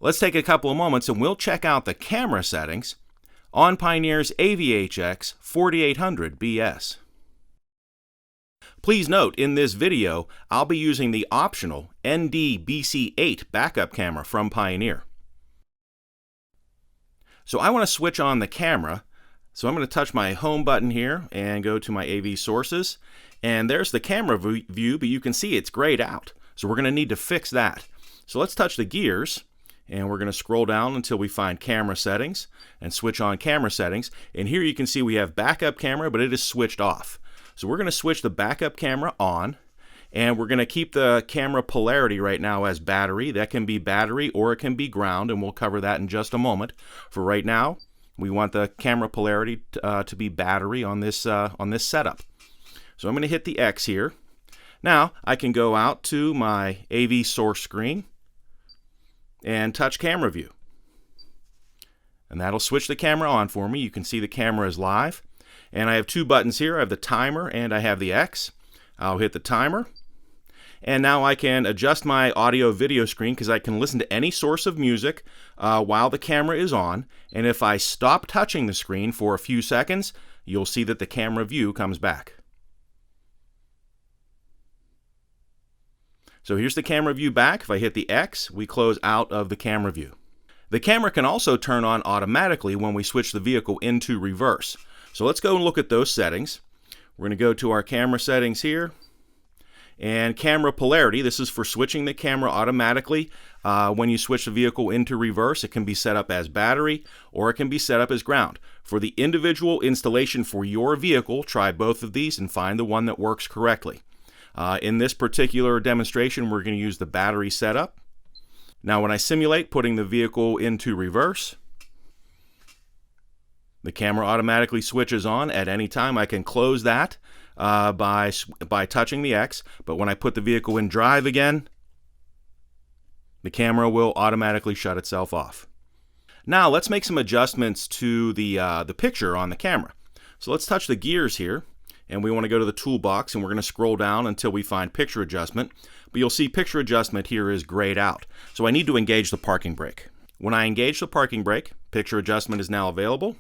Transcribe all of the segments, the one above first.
Let's take a couple of moments and we'll check out the camera settings on Pioneer's AVH-X4800BS. Please note, in this video, I'll be using the optional ND-BC8 backup camera from Pioneer. So I want to switch on the camera, so I'm going to touch my home button here and go to my AV sources. And there's the camera view, but you can see it's grayed out. So we're going to need to fix that. So let's touch the gears, and we're going to scroll down until we find camera settings and switch on camera settings. And here you can see we have backup camera, but it is switched off. So we're going to switch the backup camera on, and we're going to keep the camera polarity right now as battery. That can be battery or it can be ground, and we'll cover that in just a moment. For right now, we want the camera polarity to be battery on this setup. So I'm going to hit the X here. Now I can go out to my AV source screen and touch camera view. And that'll switch the camera on for me. You can see the camera is live. And I have two buttons here. I have the timer and I have the X. I'll hit the timer. And now I can adjust my audio video screen because I can listen to any source of music while the camera is on. And if I stop touching the screen for a few seconds, you'll see that the camera view comes back. So here's the camera view back. If I hit the X, we close out of the camera view. The camera can also turn on automatically when we switch the vehicle into reverse. So let's go and look at those settings. We're going to go to our camera settings here. And camera polarity, this is for switching the camera automatically. When you switch the vehicle into reverse, it can be set up as battery or it can be set up as ground. For the individual installation for your vehicle, try both of these and find the one that works correctly. In this particular demonstration, we're going to use the battery setup. Now when I simulate putting the vehicle into reverse, the camera automatically switches on at any time. I can close that by touching the X, but when I put the vehicle in drive again, the camera will automatically shut itself off. Now let's make some adjustments to the picture on the camera. So let's touch the gears here, and we want to go to the toolbox, and we're going to scroll down until we find picture adjustment. But you'll see picture adjustment here is grayed out. So I need to engage the parking brake. When I engage the parking brake, picture adjustment is now available.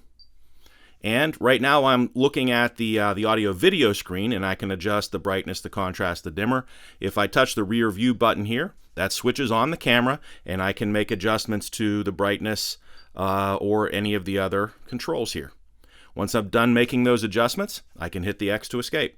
And right now I'm looking at the audio video screen, and I can adjust the brightness, the contrast, the dimmer. If I touch the rear view button here, that switches on the camera, and I can make adjustments to the brightness or any of the other controls here. Once I'm done making those adjustments, I can hit the X to escape.